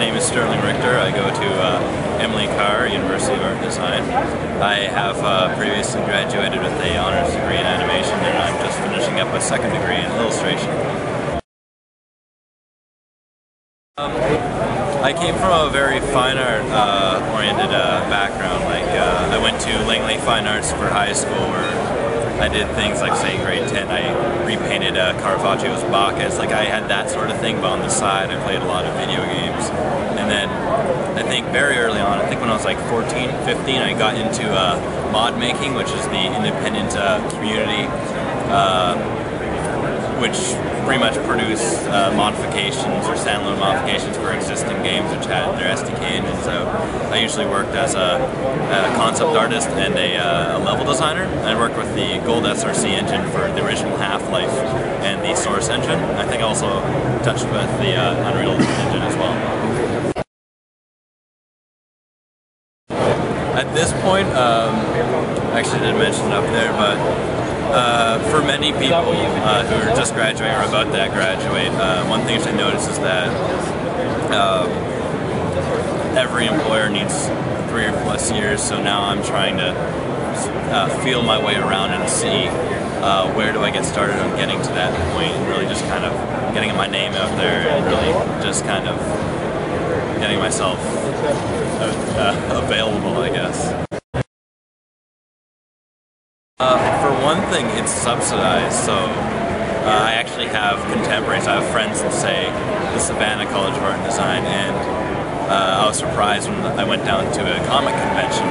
name is Richter. I go to Carr, University of Art and Design. I have previously graduated with an honors degree in animation, and I'm just finishing up a second degree in illustration. I came from a very fine art oriented background. I went to Langley Fine Arts for high school, where I did things like, say, in grade 10, I repainted Caravaggio's Bacchus. I had that sort of thing, but on the side I played a lot of video games. And then I think very early on, I think when I was like 14, 15, I got into mod making, which is the independent community which pretty much produce modifications or standalone modifications for existing games which had their SDK engine. So I usually worked as a concept artist and a level designer. I worked with the Gold SRC engine for the original Half-Life and the Source engine. I think I also touched with the Unreal engine as well. At this point, I actually didn't mention it up there, but for many people who are just graduating or about to graduate, one thing I notice is that every employer needs 3 or plus years, so now I'm trying to feel my way around and see where do I get started on getting to that point, and really just kind of getting my name out there and really just kind of getting myself available, I guess. For one thing, it's subsidized, so I actually have contemporaries. I have friends in, say, the Savannah College of Art and Design, and I was surprised when I went down to a comic convention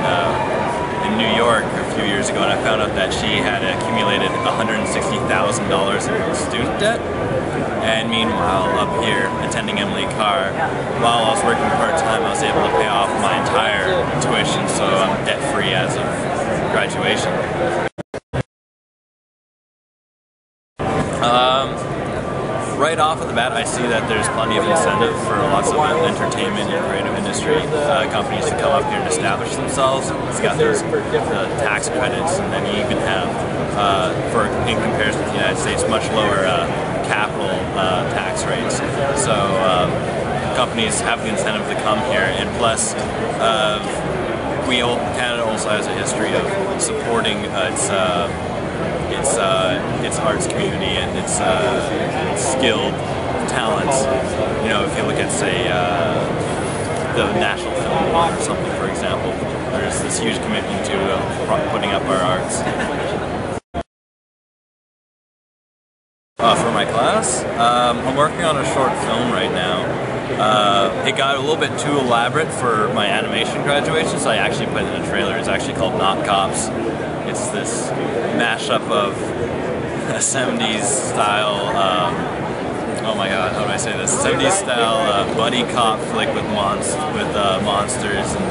in New York a few years ago, and I found out that she had accumulated $160,000 in student debt. And meanwhile, up here, attending Carr, while I was working part-time, I was able to pay off my entire tuition, so I'm debt-free as of graduation. Right off of the bat, I see that there's plenty of incentive for lots of entertainment and creative industry companies to come up here and establish themselves. It's got those tax credits, and then you even have, in comparison to the United States, much lower capital tax rates. So companies have the incentive to come here, and plus, Canada also has a history of supporting its arts community and its skilled talents. You know, if you look at, say, the National Film Award or something, for example, there's this huge commitment to putting up our arts. For my class, I'm working on a short film right now. It got a little bit too elaborate for my animation graduation, so I actually put it in a trailer. It's actually called Not Cops. It's this mashup of a 70s style, oh my god, how do I say this? 70s style buddy cop flick with monsters and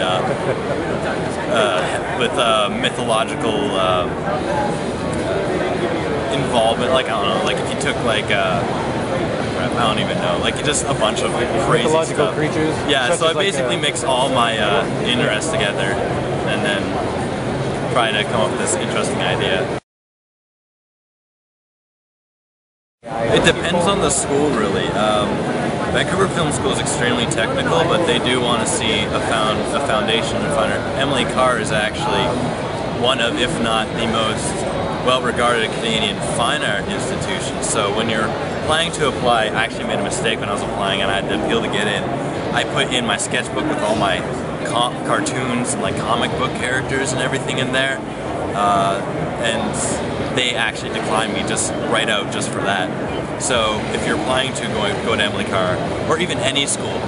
with mythological involvement. I don't know, if you took I don't even know, just a bunch of crazy mythological stuff. Creatures? Yeah, so I basically mix all my interests together and then try to come up with this interesting idea. It depends on the school, really. Vancouver Film School is extremely technical, but they do want to see a foundation in fine art. Carr is actually one of, if not the most well-regarded Canadian fine art institution. So when you're planning to apply, I actually made a mistake when I was applying and I had to appeal to get in. I put in my sketchbook with all my cartoons and comic book characters and everything in there, and they actually declined me right out just for that. So if you're applying to go to Carr or even any school,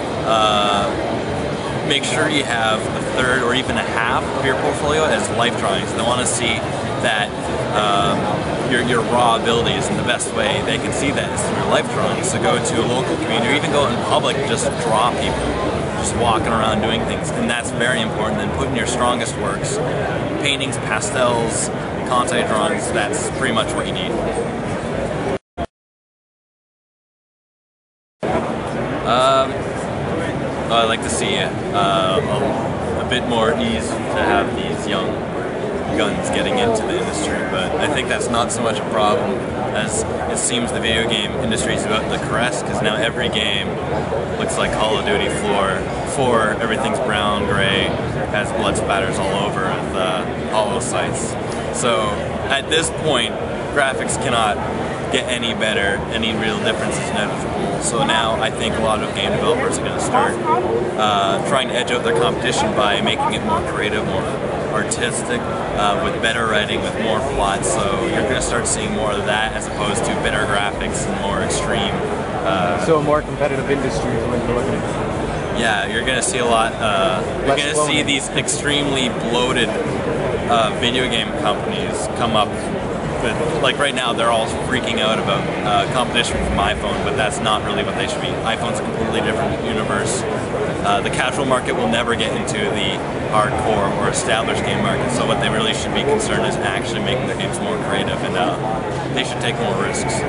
make sure you have a third or even a half of your portfolio as life drawings. They want to see that your raw abilities, and the best way they can see that is through your life drawings. So go to a local community or even go out in public, just draw people, just walking around doing things, and that's very important. Then put in your strongest works, paintings, pastels, contact drawings. That's pretty much what you need. I'd like to see a bit more ease to have these young guns getting into the industry, but I think that's not so much a problem as it seems the video game industry is about to crest, because now every game looks like Call of Duty 4. Everything's brown, gray, has blood spatters all over with hollow sights. So at this point, graphics cannot get any better, any real difference is inevitable. So now I think a lot of game developers are going to start trying to edge out their competition by making it more creative, more artistic, with better writing, with more plots. So you're going to start seeing more of that as opposed to better graphics and more extreme. So a more competitive industry is what you're looking at. Yeah, you're going to see a lot. You're going to see these extremely bloated video game companies come up. But like right now, they're all freaking out about competition from iPhone, but that's not really what they should be. iPhone's a completely different universe. The casual market will never get into the hardcore or established game market, so what they really should be concerned is actually making their games more creative, and they should take more risks.